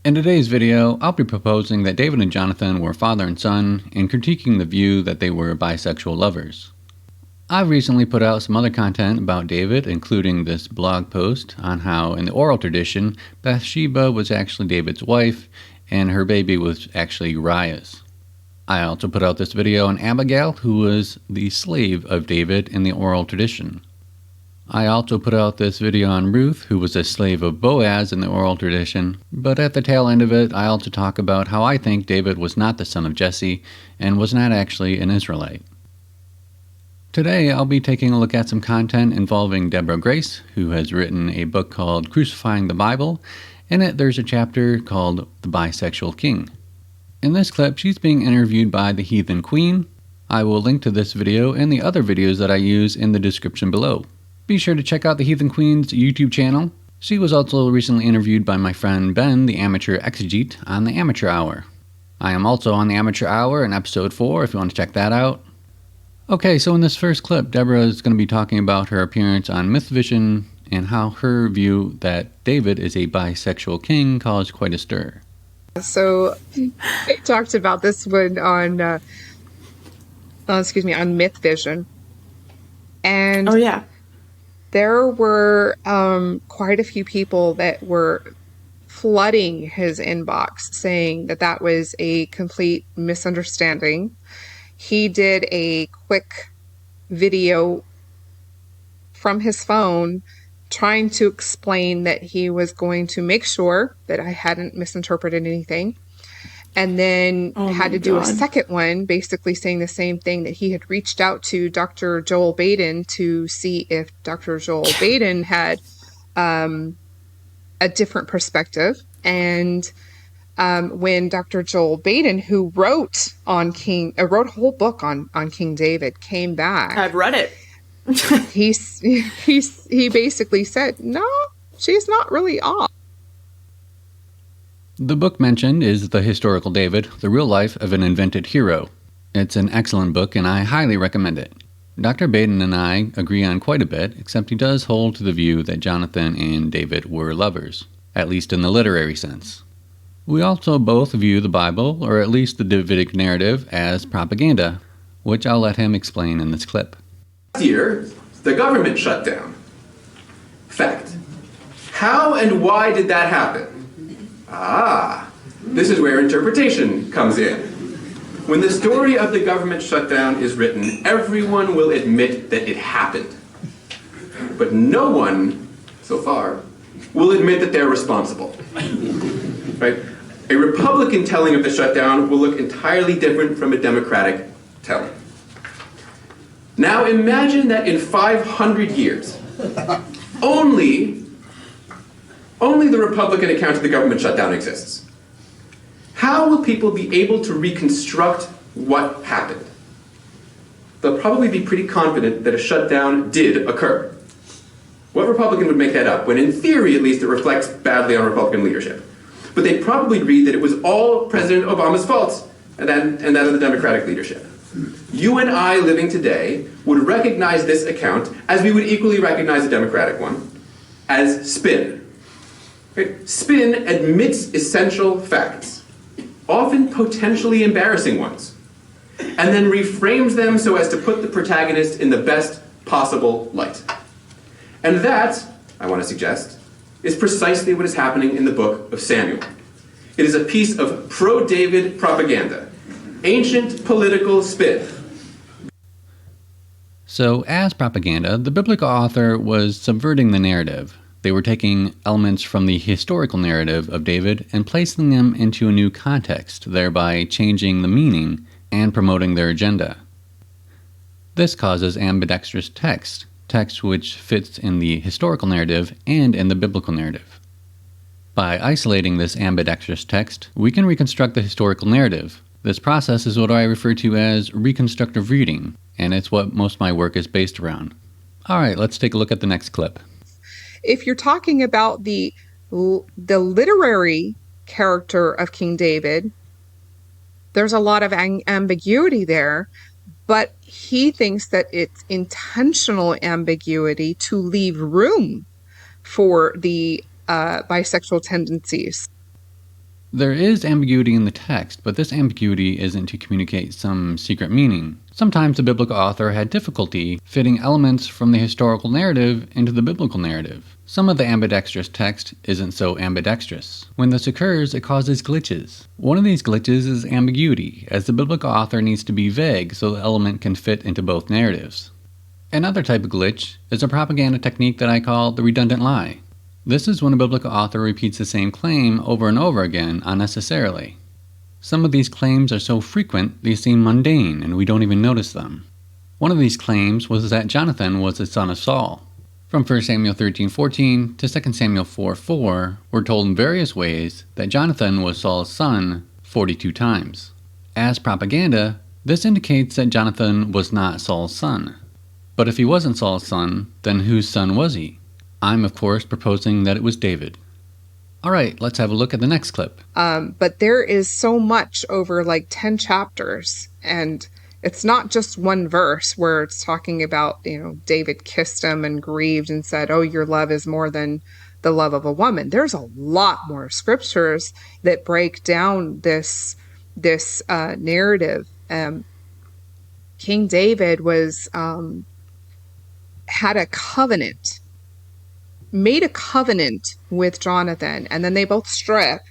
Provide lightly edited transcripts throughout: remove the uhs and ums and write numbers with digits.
In today's video, I'll be proposing that David and Jonathan were father and son and critiquing the view that they were bisexual lovers. I've recently put out some other content about David, including this blog post on how in the oral tradition, Bathsheba was actually David's wife and her baby was actually Uriah's. I also put out this video on Abigail, who was the slave of David in the oral tradition. I also put out this video on Ruth, who was a slave of Boaz in the oral tradition, but at the tail end of it, I also talk about how I think David was not the son of Jesse and was not actually an Israelite. Today, I'll be taking a look at some content involving Deborah Grace, who has written a book called Crucifying the Bible. In it, there's a chapter called The Bisexual King. In this clip, she's being interviewed by the Heathen Queen. I will link to this video and the other videos that I use in the description below. Be sure to check out the Heathen Queen's YouTube channel. She was also recently interviewed by my friend Ben, the Amateur Exegete, on the Amateur Hour. I am also on the Amateur Hour in episode 4 if you want to check that out. Okay, so in this first clip, Deborah is going to be talking about her appearance on Mythvision and how her view that David is a bisexual king caused quite a stir. So I talked about this one on, on Mythvision. And oh yeah. There were quite a few people that were flooding his inbox saying that that was a complete misunderstanding. He did a quick video from his phone trying to explain that he was going to make sure that I hadn't misinterpreted anything. And then had to do a second one, basically saying the same thing, that he had reached out to Dr. Joel Baden to see if Dr. Joel Baden had a different perspective. And when Dr. Joel Baden, who wrote a whole book on King David, came back, I've read it. he basically said, no, she's not really off. The book mentioned is The Historical David, The Real Life of an Invented Hero. It's an excellent book and I highly recommend it. Dr. Baden and I agree on quite a bit, except he does hold to the view that Jonathan and David were lovers, at least in the literary sense. We also both view the Bible, or at least the Davidic narrative, as propaganda, which I'll let him explain in this clip. Last year, the government shut down. Fact. How and why did that happen? This is where interpretation comes in. When the story of the government shutdown is written, everyone will admit that it happened. But no one, so far, will admit that they're responsible. Right? A Republican telling of the shutdown will look entirely different from a Democratic telling. Now imagine that in 500 years, only the Republican account of the government shutdown exists. How will people be able to reconstruct what happened? They'll probably be pretty confident that a shutdown did occur. What Republican would make that up, when in theory, at least, it reflects badly on Republican leadership? But they'd probably read that it was all President Obama's fault, and that of the Democratic leadership. You and I, living today, would recognize this account, as we would equally recognize a Democratic one, as spin. Right? Spin admits essential facts, often potentially embarrassing ones, and then reframes them so as to put the protagonist in the best possible light. And that, I want to suggest, is precisely what is happening in the book of Samuel. It is a piece of pro-David propaganda, ancient political spin. So, as propaganda, the biblical author was subverting the narrative. They were taking elements from the historical narrative of David and placing them into a new context, thereby changing the meaning and promoting their agenda. This causes ambidextrous text which fits in the historical narrative and in the biblical narrative. By isolating this ambidextrous text, we can reconstruct the historical narrative. This process is what I refer to as reconstructive reading, and it's what most of my work is based around. Alright, let's take a look at the next clip. If you're talking about the literary character of King David, there's a lot of ambiguity there, but he thinks that it's intentional ambiguity to leave room for the bisexual tendencies. There is ambiguity in the text, but this ambiguity isn't to communicate some secret meaning. Sometimes the biblical author had difficulty fitting elements from the historical narrative into the biblical narrative. Some of the ambidextrous text isn't so ambidextrous. When this occurs, it causes glitches. One of these glitches is ambiguity, as the biblical author needs to be vague so the element can fit into both narratives. Another type of glitch is a propaganda technique that I call the redundant lie. This is when a biblical author repeats the same claim over and over again unnecessarily. Some of these claims are so frequent they seem mundane and we don't even notice them. One of these claims was that Jonathan was the son of Saul. From 1 Samuel 13:14 to 2 Samuel 4:4, we're told in various ways that Jonathan was Saul's son 42 times. As propaganda, this indicates that Jonathan was not Saul's son. But if he wasn't Saul's son, then whose son was he? I'm, of course, proposing that it was David. Alright, let's have a look at the next clip. But there is so much over like 10 chapters, and it's not just one verse where it's talking about, David kissed him and grieved and said, oh, your love is more than the love of a woman. There's a lot more scriptures that break down this narrative. King David had a covenant, made a covenant with Jonathan, and then they both strip.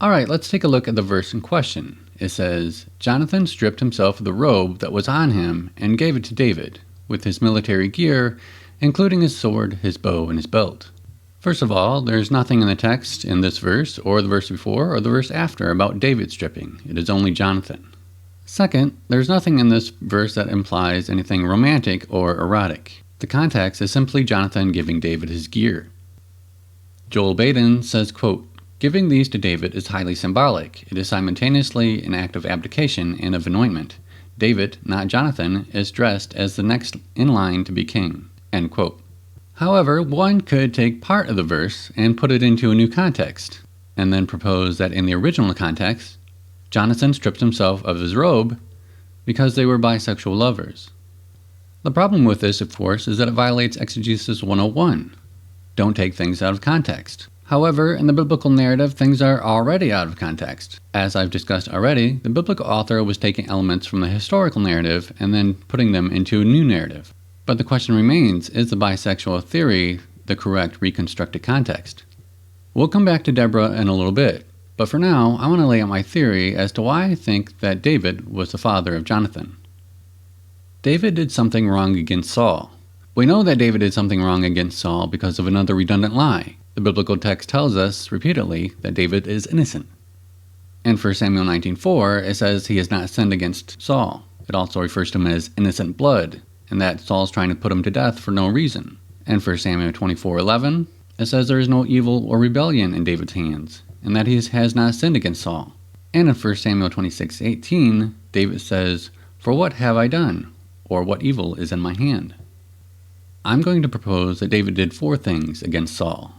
Alright, let's take a look at the verse in question. It says, Jonathan stripped himself of the robe that was on him and gave it to David, with his military gear, including his sword, his bow, and his belt. First of all, there's nothing in the text in this verse, or the verse before, or the verse after about David stripping. It is only Jonathan. Second, there's nothing in this verse that implies anything romantic or erotic. The context is simply Jonathan giving David his gear. Joel Baden says, quote, giving these to David is highly symbolic. It is simultaneously an act of abdication and of anointment. David, not Jonathan, is dressed as the next in line to be king. End quote. However, one could take part of the verse and put it into a new context, and then propose that in the original context, Jonathan stripped himself of his robe because they were bisexual lovers. The problem with this, of course, is that it violates Exegesis 101. Don't take things out of context. However, in the biblical narrative, things are already out of context. As I've discussed already, the biblical author was taking elements from the historical narrative and then putting them into a new narrative. But the question remains, is the bisexual theory the correct reconstructed context? We'll come back to Deborah in a little bit, but for now, I want to lay out my theory as to why I think that David was the father of Jonathan. David did something wrong against Saul. We know that David did something wrong against Saul because of another redundant lie. The biblical text tells us repeatedly that David is innocent. In 1 Samuel 19:4, it says he has not sinned against Saul. It also refers to him as innocent blood, and that Saul's trying to put him to death for no reason. In 1 Samuel 24:11, it says there is no evil or rebellion in David's hands, and that he has not sinned against Saul. And in 1 Samuel 26:18, David says, for what have I done? Or what evil is in my hand? I'm going to propose that David did 4 things against Saul.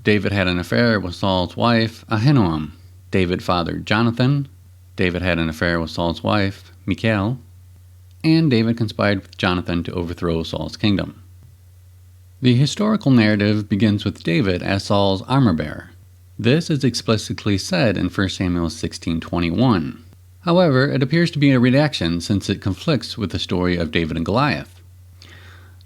David had an affair with Saul's wife, Ahinoam. David fathered Jonathan. David had an affair with Saul's wife, Michal. And David conspired with Jonathan to overthrow Saul's kingdom. The historical narrative begins with David as Saul's armor-bearer. This is explicitly said in 1 Samuel 16:21. However, it appears to be a redaction since it conflicts with the story of David and Goliath.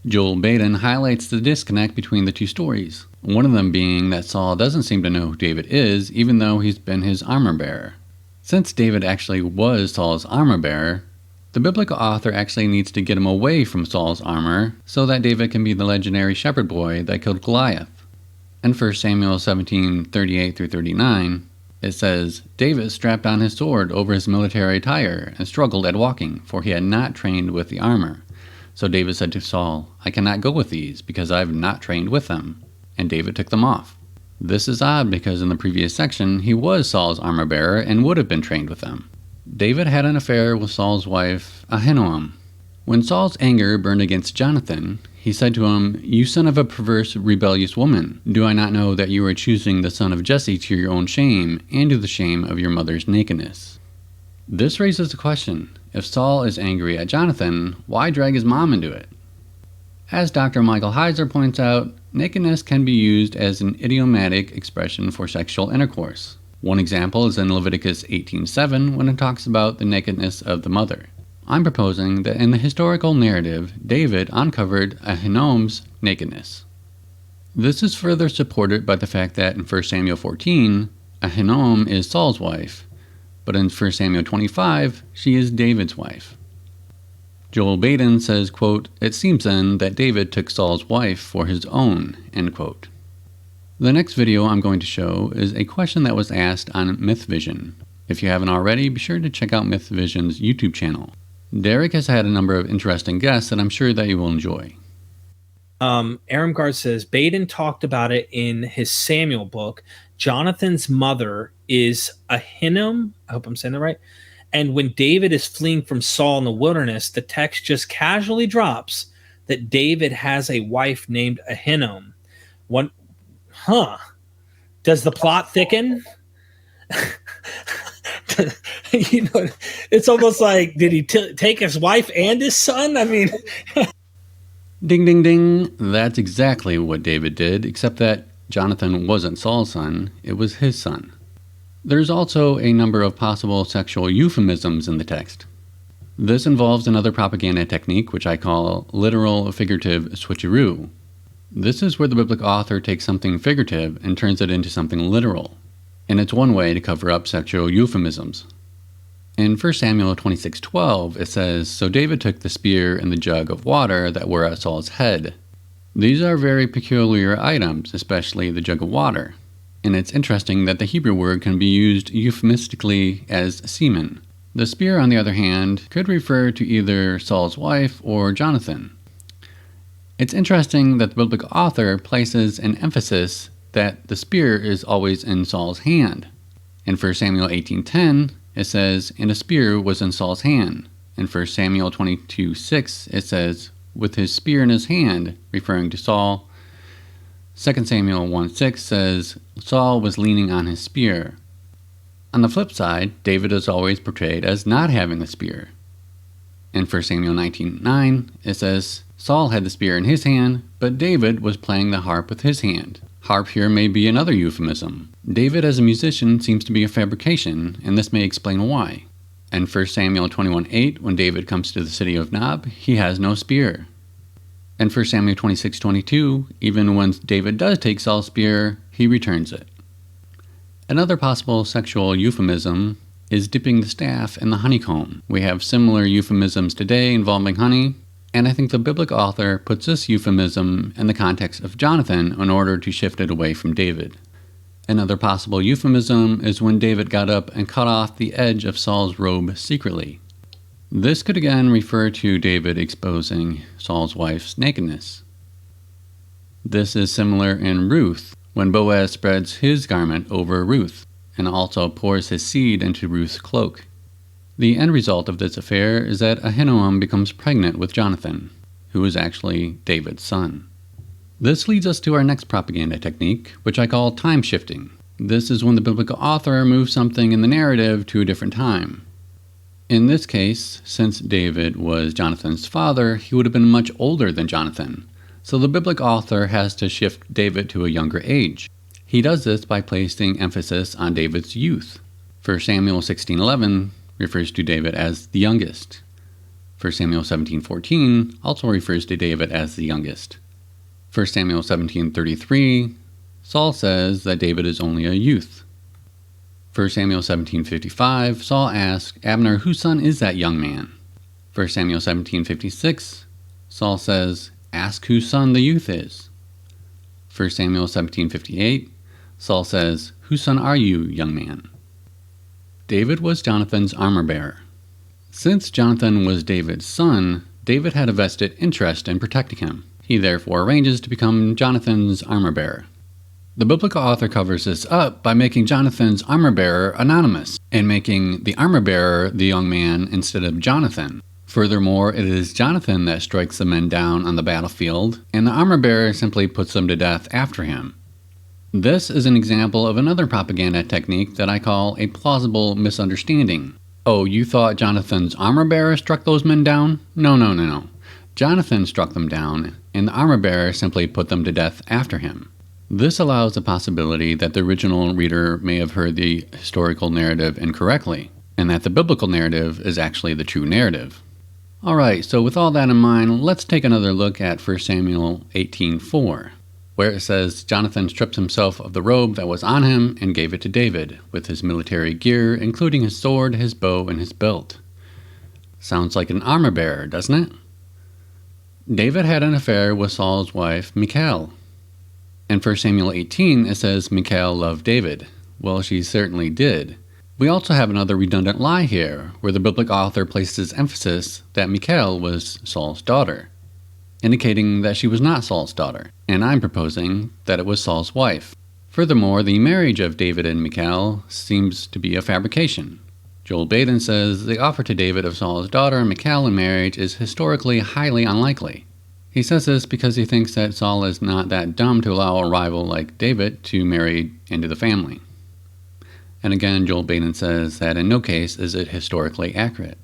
Joel Baden highlights the disconnect between the two stories, one of them being that Saul doesn't seem to know who David is, even though he's been his armor-bearer. Since David actually was Saul's armor-bearer, the biblical author actually needs to get him away from Saul's armor so that David can be the legendary shepherd boy that killed Goliath. In 1 Samuel 17:38-39, it says, David strapped on his sword over his military attire and struggled at walking, for he had not trained with the armor. So David said to Saul, I cannot go with these, because I have not trained with them. And David took them off. This is odd because in the previous section, he was Saul's armor-bearer and would have been trained with them. David had an affair with Saul's wife, Ahinoam. When Saul's anger burned against Jonathan, he said to him, you son of a perverse, rebellious woman, do I not know that you are choosing the son of Jesse to your own shame, and to the shame of your mother's nakedness? This raises the question, if Saul is angry at Jonathan, why drag his mom into it? As Dr. Michael Heiser points out, Nakedness can be used as an idiomatic expression for sexual intercourse. One example is in Leviticus 18:7 when it talks about the nakedness of the mother. I'm proposing that in the historical narrative, David uncovered Ahinoam's nakedness. This is further supported by the fact that in 1 Samuel 14, Ahinoam is Saul's wife, but in 1 Samuel 25, she is David's wife. Joel Baden says, quote, "It seems then that David took Saul's wife for his own," end quote. The next video I'm going to show is a question that was asked on Mythvision. If you haven't already, be sure to check out Mythvision's YouTube channel. Derek has had a number of interesting guests that I'm sure that you will enjoy. Aramgard says, Baden talked about it in his Samuel book. Jonathan's mother is Ahinoam. I hope I'm saying that right. And when David is fleeing from Saul in the wilderness, the text just casually drops that David has a wife named Ahinoam. Does the plot thicken? You know, it's almost like, did he take his wife and his son? I mean, ding, ding, ding. That's exactly what David did, except that Jonathan wasn't Saul's son, it was his son. There's also a number of possible sexual euphemisms in the text. This involves another propaganda technique, which I call literal figurative switcheroo. This is where the biblical author takes something figurative and turns it into something literal, and it's one way to cover up sexual euphemisms. In 1 Samuel 26:12, it says, "So David took the spear and the jug of water that were at Saul's head." These are very peculiar items, especially the jug of water. And it's interesting that the Hebrew word can be used euphemistically as semen. The spear, on the other hand, could refer to either Saul's wife or Jonathan. It's interesting that the biblical author places an emphasis that the spear is always in Saul's hand. In 1 Samuel 18:10, it says, "And a spear was in Saul's hand." In 1 Samuel 22:6, it says, "with his spear in his hand," referring to Saul. 2 Samuel 1:6 says, "Saul was leaning on his spear." On the flip side, David is always portrayed as not having a spear. In 1 Samuel 19:9, it says, "Saul had the spear in his hand, but David was playing the harp with his hand." Harp here may be another euphemism. David as a musician seems to be a fabrication, and this may explain why. In 1 Samuel 21:8, when David comes to the city of Nob, he has no spear. In 1 Samuel 26:22, even when David does take Saul's spear, he returns it. Another possible sexual euphemism is dipping the staff in the honeycomb. We have similar euphemisms today involving honey, and I think the biblical author puts this euphemism in the context of Jonathan in order to shift it away from David. Another possible euphemism is when David got up and cut off the edge of Saul's robe secretly. This could again refer to David exposing Saul's wife's nakedness. This is similar in Ruth, when Boaz spreads his garment over Ruth, and also pours his seed into Ruth's cloak. The end result of this affair is that Ahinoam becomes pregnant with Jonathan, who is actually David's son. This leads us to our next propaganda technique, which I call time shifting. This is when the biblical author moves something in the narrative to a different time. In this case, since David was Jonathan's father, he would have been much older than Jonathan, so the biblical author has to shift David to a younger age. He does this by placing emphasis on David's youth. 1 Samuel 16:11 refers to David as the youngest. 1 Samuel 17:14 also refers to David as the youngest. 1 Samuel 17:33, Saul says that David is only a youth. 1 Samuel 17:55, Saul asks Abner, "Whose son is that young man?" 1 Samuel 17:56, Saul says, "Ask whose son the youth is." 1 Samuel 17:58, Saul says, "Whose son are you, young man?" David was Jonathan's armor-bearer. Since Jonathan was David's son, David had a vested interest in protecting him. He therefore arranges to become Jonathan's armor-bearer. The biblical author covers this up by making Jonathan's armor-bearer anonymous, and making the armor-bearer the young man instead of Jonathan. Furthermore, it is Jonathan that strikes the men down on the battlefield, and the armor-bearer simply puts them to death after him. This is an example of another propaganda technique that I call a plausible misunderstanding. Oh, you thought Jonathan's armor-bearer struck those men down? No. Jonathan struck them down, and the armor-bearer simply put them to death after him. This allows the possibility that the original reader may have heard the historical narrative incorrectly, and that the biblical narrative is actually the true narrative. Alright, so with all that in mind, let's take another look at 1 Samuel 18:4, where it says, Jonathan stripped himself of the robe that was on him and gave it to David, with his military gear, including his sword, his bow, and his belt. Sounds like an armor-bearer, doesn't it? David had an affair with Saul's wife, Michal. In 1 Samuel 18, it says Michal loved David. Well, she certainly did. We also have another redundant lie here, where the biblical author places emphasis that Michal was Saul's daughter, indicating that she was not Saul's daughter, and I'm proposing that it was Saul's wife. Furthermore, the marriage of David and Michal seems to be a fabrication. Joel Baden says the offer to David of Saul's daughter Michal in marriage is historically highly unlikely. He says this because he thinks that Saul is not that dumb to allow a rival like David to marry into the family. And again, Joel Baden says that in no case is it historically accurate.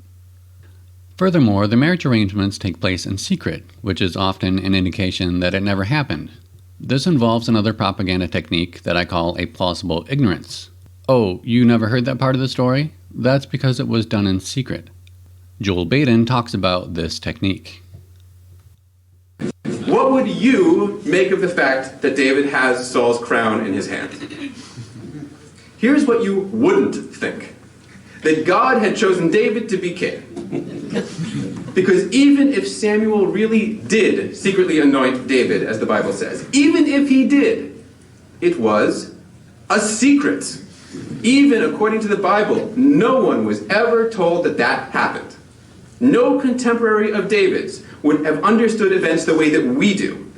Furthermore, the marriage arrangements take place in secret, which is often an indication that it never happened. This involves another propaganda technique that I call a plausible ignorance. Oh, you never heard that part of the story? That's because it was done in secret. Joel Baden talks about this technique. What would you make of the fact that David has Saul's crown in his hand? Here's what you wouldn't think. That God had chosen David to be king. Because even if Samuel really did secretly anoint David, as the Bible says, even if he did, it was a secret. Even according to the Bible, no one was ever told that that happened. No contemporary of David's would have understood events the way that we do.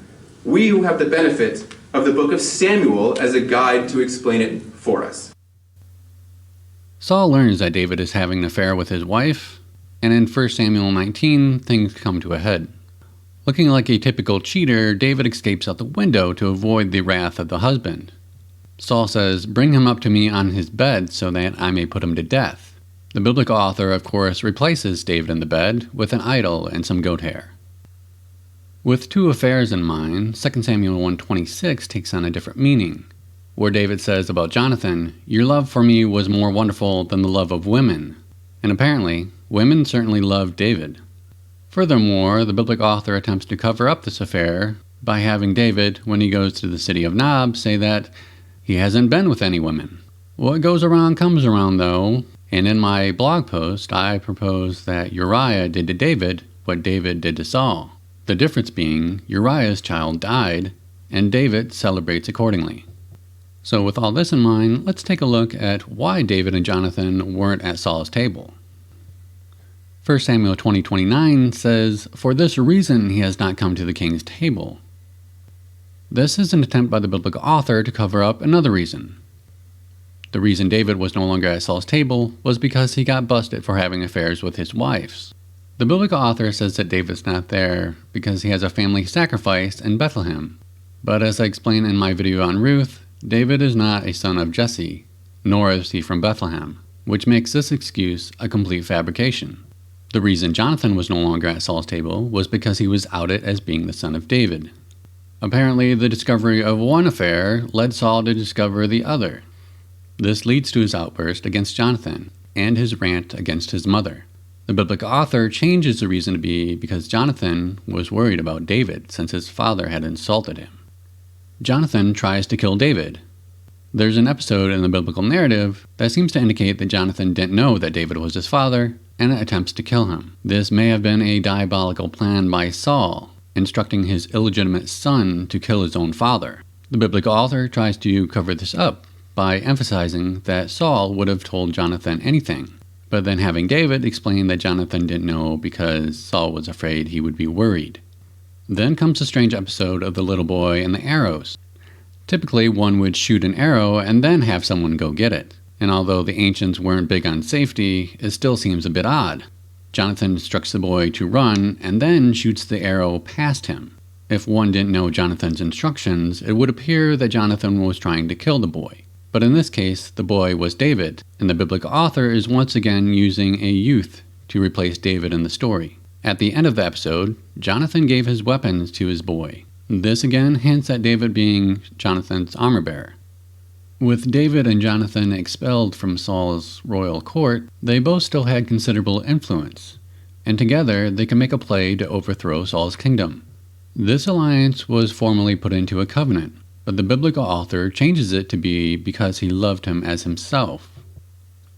We who have the benefit of the book of Samuel as a guide to explain it for us. Saul learns that David is having an affair with his wife, and in 1 Samuel 19, things come to a head. Looking like a typical cheater, David escapes out the window to avoid the wrath of the husband. Saul says, "Bring him up to me on his bed so that I may put him to death." The biblical author, of course, replaces David in the bed with an idol and some goat hair. With two affairs in mind, 2 Samuel 1:26 takes on a different meaning, where David says about Jonathan, "Your love for me was more wonderful than the love of women." And apparently, women certainly loved David. Furthermore, the biblical author attempts to cover up this affair by having David, when he goes to the city of Nob, say that he hasn't been with any women. What goes around comes around, though, and in my blog post, I propose that Uriah did to David what David did to Saul. The difference being, Uriah's child died, and David celebrates accordingly. So with all this in mind, let's take a look at why David and Jonathan weren't at Saul's table. 1 Samuel 20:29 says, "For this reason he has not come to the king's table." This is an attempt by the biblical author to cover up another reason. The reason David was no longer at Saul's table was because he got busted for having affairs with his wives. The biblical author says that David's not there because he has a family sacrifice in Bethlehem. But as I explained in my video on Ruth, David is not a son of Jesse, nor is he from Bethlehem, which makes this excuse a complete fabrication. The reason Jonathan was no longer at Saul's table was because he was outed as being the son of David. Apparently, the discovery of one affair led Saul to discover the other. This leads to his outburst against Jonathan and his rant against his mother. The biblical author changes the reason to be because Jonathan was worried about David since his father had insulted him. Jonathan tries to kill David. There's an episode in the biblical narrative that seems to indicate that Jonathan didn't know that David was his father and attempts to kill him. This may have been a diabolical plan by Saul, instructing his illegitimate son to kill his own father. The biblical author tries to cover this up by emphasizing that Saul would have told Jonathan anything, but then having David explain that Jonathan didn't know because Saul was afraid he would be worried. Then comes the strange episode of the little boy and the arrows. Typically, one would shoot an arrow and then have someone go get it. And although the ancients weren't big on safety, it still seems a bit odd. Jonathan instructs the boy to run and then shoots the arrow past him. If one didn't know Jonathan's instructions, it would appear that Jonathan was trying to kill the boy. But in this case, the boy was David, and the biblical author is once again using a youth to replace David in the story. At the end of the episode, Jonathan gave his weapons to his boy. This again hints at David being Jonathan's armor bearer. With David and Jonathan expelled from Saul's royal court, they both still had considerable influence, and together they can make a play to overthrow Saul's kingdom. This alliance was formally put into a covenant, but the biblical author changes it to be because he loved him as himself.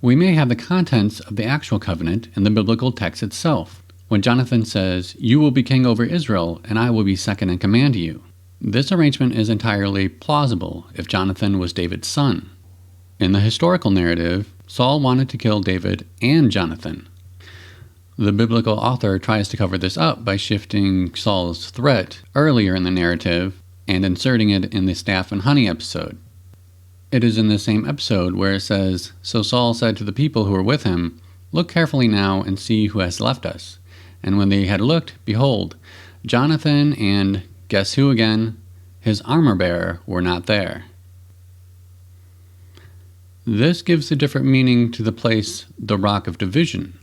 We may have the contents of the actual covenant in the biblical text itself, when Jonathan says, "You will be king over Israel, and I will be second in command to you." This arrangement is entirely plausible if Jonathan was David's son. In the historical narrative, Saul wanted to kill David and Jonathan. The biblical author tries to cover this up by shifting Saul's threat earlier in the narrative and inserting it in the staff and honey episode. It is in the same episode where it says, "So Saul said to the people who were with him, 'Look carefully now and see who has left us.' And when they had looked, behold, Jonathan and, guess who again? His armor-bearer were not there." This gives a different meaning to the place, the Rock of Division.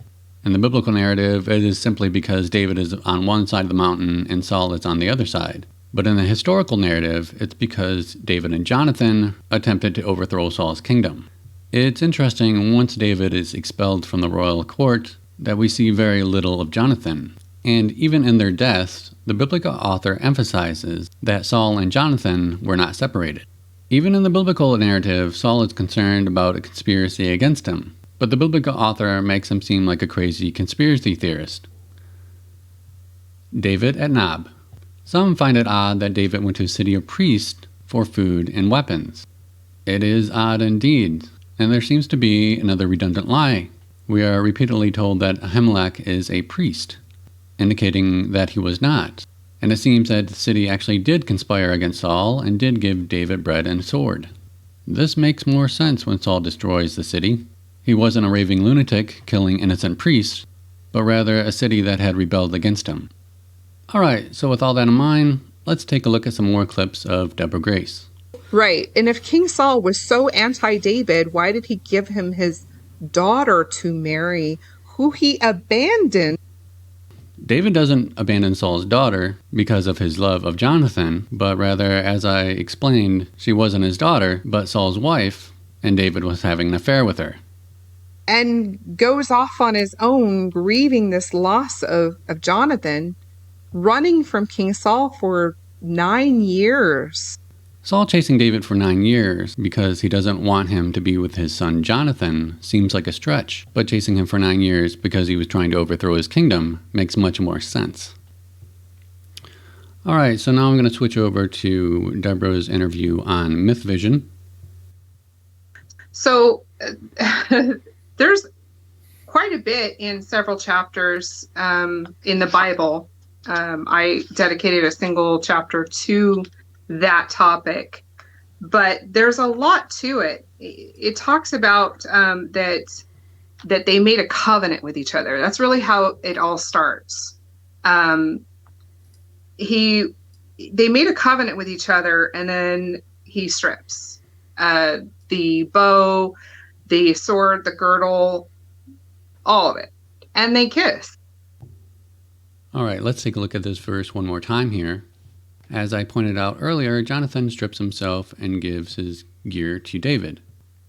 In the biblical narrative, it is simply because David is on one side of the mountain and Saul is on the other side. But in the historical narrative, it's because David and Jonathan attempted to overthrow Saul's kingdom. It's interesting, once David is expelled from the royal court, that we see very little of Jonathan. And even in their deaths, the biblical author emphasizes that Saul and Jonathan were not separated. Even in the biblical narrative, Saul is concerned about a conspiracy against him, but the biblical author makes him seem like a crazy conspiracy theorist. David at Nob. Some find it odd that David went to a city of priests for food and weapons. It is odd indeed, and there seems to be another redundant lie. We are repeatedly told that Ahimelech is a priest, indicating that he was not. And it seems that the city actually did conspire against Saul and did give David bread and a sword. This makes more sense when Saul destroys the city. He wasn't a raving lunatic killing innocent priests, but rather a city that had rebelled against him. Alright, so with all that in mind, let's take a look at some more clips of Deborah Grace. Right. And if King Saul was so anti-David, why did he give him his daughter to marry, who he abandoned? David doesn't abandon Saul's daughter because of his love of Jonathan, but rather, as I explained, she wasn't his daughter, but Saul's wife, and David was having an affair with her. And goes off on his own, grieving this loss of Jonathan, running from King Saul for 9 years. Saul chasing David for 9 years because he doesn't want him to be with his son Jonathan seems like a stretch, but chasing him for 9 years because he was trying to overthrow his kingdom makes much more sense. Alright, so now I'm going to switch over to Deborah's interview on Mythvision. So there's quite a bit in several chapters in the Bible. I dedicated a single chapter to that topic, but there's a lot to it. It talks about that they made a covenant with each other. That's really how it all starts. They made a covenant with each other, and then he strips the bow, the sword, the girdle, all of it, and they kiss. All right, let's take a look at this verse one more time here. As I pointed out earlier, Jonathan strips himself and gives his gear to David.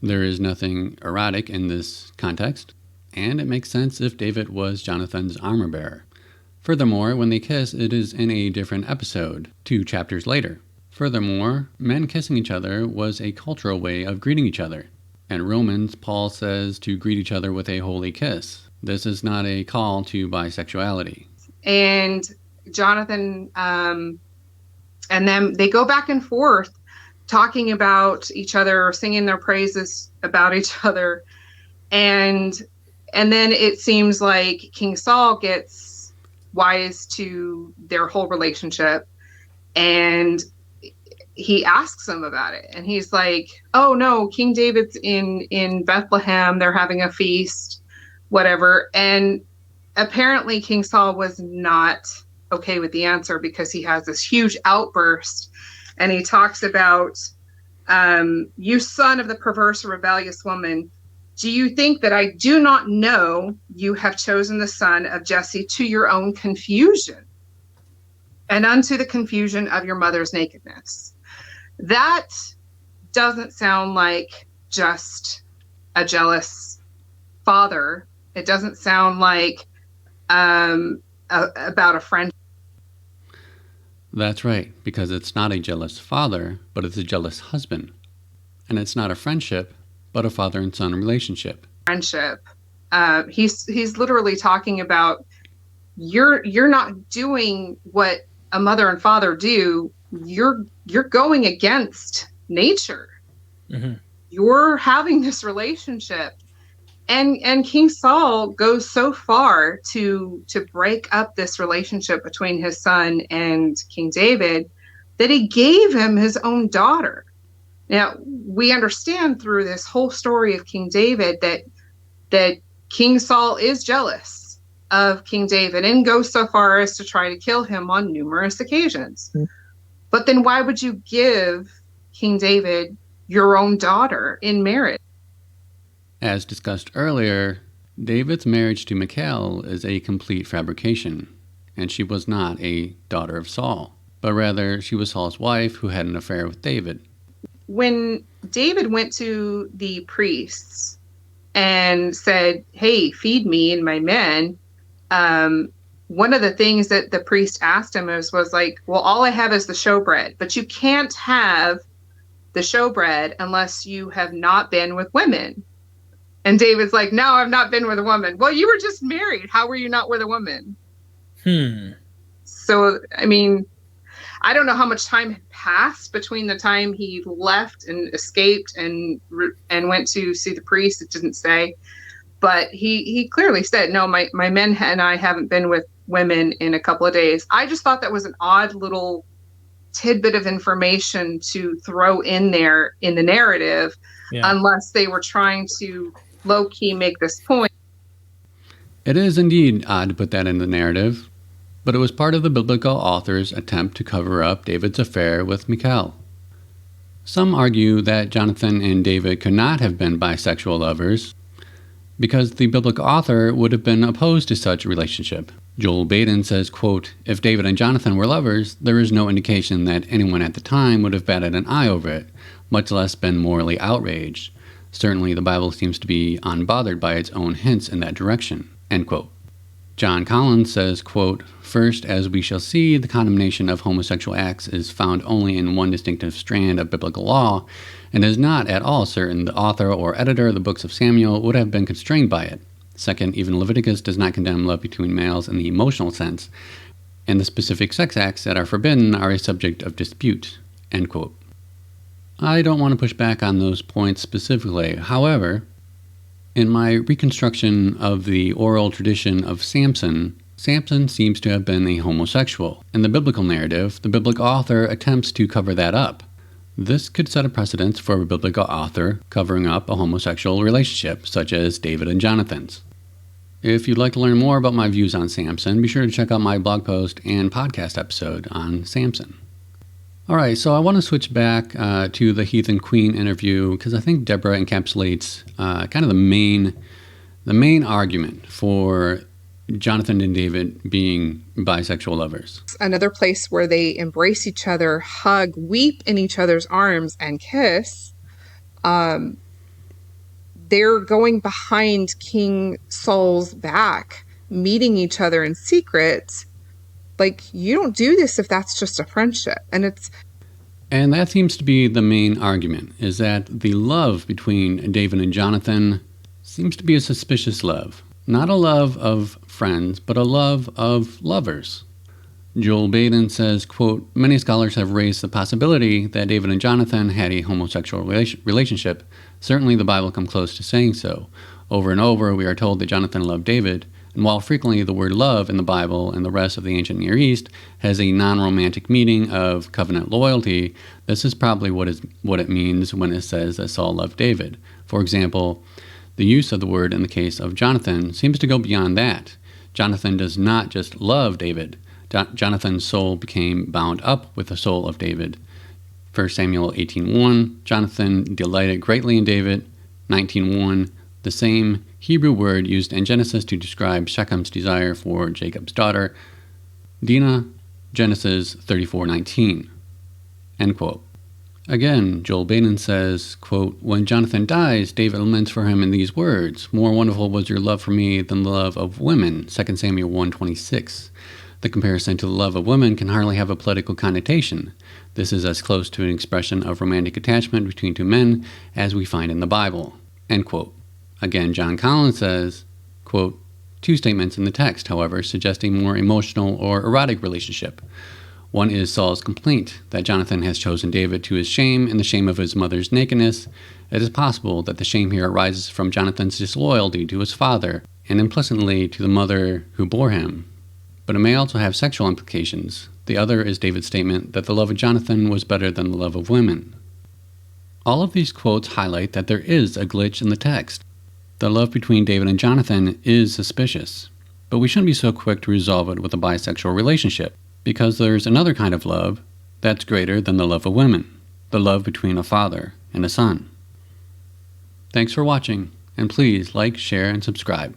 There is nothing erotic in this context, and it makes sense if David was Jonathan's armor bearer. Furthermore, when they kiss, it is in a different episode, 2 chapters later. Furthermore, men kissing each other was a cultural way of greeting each other. In Romans, Paul says to greet each other with a holy kiss. This is not a call to bisexuality. And Jonathan and then they go back and forth talking about each other, singing their praises about each other. And then it seems like King Saul gets wise to their whole relationship, and he asks him about it. And he's like, "Oh no, King David's in Bethlehem. They're having a feast, whatever." And apparently King Saul was not okay with the answer, because he has this huge outburst, and he talks about, "You son of the perverse, rebellious woman, Do you think that I do not know you have chosen the son of Jesse to your own confusion and unto the confusion of your mother's nakedness? That doesn't sound like just a jealous father. It doesn't sound like about a friend. That's right, because it's not a jealous father, but it's a jealous husband. And it's not a friendship, but a father and son relationship. Friendship. He's literally talking about you're not doing what a mother and father do. You're going against nature. Mm-hmm. You're having this relationship. And King Saul goes so far to break up this relationship between his son and King David that he gave him his own daughter. Now, we understand through this whole story of King David that King Saul is jealous of King David and goes so far as to try to kill him on numerous occasions. Mm-hmm. But then why would you give King David your own daughter in marriage? As discussed earlier, David's marriage to Michal is a complete fabrication, and she was not a daughter of Saul, but rather she was Saul's wife who had an affair with David. When David went to the priests and said, "Hey, feed me and my men," one of the things that the priest asked him was like, "Well, all I have is the showbread, but you can't have the showbread unless you have not been with women." And David's like, "No, I've not been with a woman." "Well, you were just married. How were you not with a woman?" So, I mean, I don't know how much time had passed between the time he left and escaped and went to see the priest. It didn't say. But he clearly said, "No, my men and I haven't been with women in a couple of days." I just thought that was an odd little tidbit of information to throw in there in the narrative, unless they were trying to low-key make this point. It is indeed odd to put that in the narrative, but it was part of the biblical author's attempt to cover up David's affair with Michal. Some argue that Jonathan and David could not have been bisexual lovers because the biblical author would have been opposed to such a relationship. Joel Baden says, quote, "If David and Jonathan were lovers, there is no indication that anyone at the time would have batted an eye over it, much less been morally outraged. Certainly the Bible seems to be unbothered by its own hints in that direction," end quote. John Collins says, quote, "First, as we shall see, the condemnation of homosexual acts is found only in one distinctive strand of biblical law, and is not at all certain the author or editor of the books of Samuel would have been constrained by it. Second, even Leviticus does not condemn love between males in the emotional sense, and the specific sex acts that are forbidden are a subject of dispute," end quote. I don't want to push back on those points specifically. However, in my reconstruction of the oral tradition of Samson seems to have been a homosexual. In the biblical narrative, the biblical author attempts to cover that up. This could set a precedent for a biblical author covering up a homosexual relationship, such as David and Jonathan's. If you'd like to learn more about my views on Samson, be sure to check out my blog post and podcast episode on Samson. All right, so I want to switch back to the Heathen Queen interview because I think Deborah encapsulates kind of the main argument for Jonathan and David being bisexual lovers. Another place where they embrace each other, hug, weep in each other's arms, and kiss. They're going behind King Saul's back, meeting each other in secret. Like, you don't do this if that's just a friendship. And that seems to be the main argument, is that the love between David and Jonathan seems to be a suspicious love. Not a love of friends, but a love of lovers. Joel Baden says, quote, "Many scholars have raised the possibility that David and Jonathan had a homosexual relationship. Certainly the Bible comes close to saying so. Over and over we are told that Jonathan loved David, and while frequently the word love in the Bible and the rest of the ancient Near East has a non-romantic meaning of covenant loyalty, this is probably what it means when it says that Saul loved David. For example, the use of the word in the case of Jonathan seems to go beyond that. Jonathan does not just love David. Jonathan's soul became bound up with the soul of David. 1 Samuel 18:1, Jonathan delighted greatly in David. 19:1, the same Hebrew word used in Genesis to describe Shechem's desire for Jacob's daughter, Dinah, Genesis 34:19. End quote. Again, Joel Baden says, quote, when Jonathan dies, David laments for him in these words, more wonderful was your love for me than the love of women, 2 Samuel 1:26. The comparison to the love of women can hardly have a political connotation. This is as close to an expression of romantic attachment between two men as we find in the Bible. End quote. Again, John Collins says, quote, two statements in the text, however, suggest a more emotional or erotic relationship. One is Saul's complaint that Jonathan has chosen David to his shame and the shame of his mother's nakedness. It is possible that the shame here arises from Jonathan's disloyalty to his father and implicitly to the mother who bore him. But it may also have sexual implications. The other is David's statement that the love of Jonathan was better than the love of women. All of these quotes highlight that there is a glitch in the text. The love between David and Jonathan is suspicious, but we shouldn't be so quick to resolve it with a bisexual relationship, because there's another kind of love that's greater than the love of women, the love between a father and a son. Thanks for watching, and please like, share, and subscribe.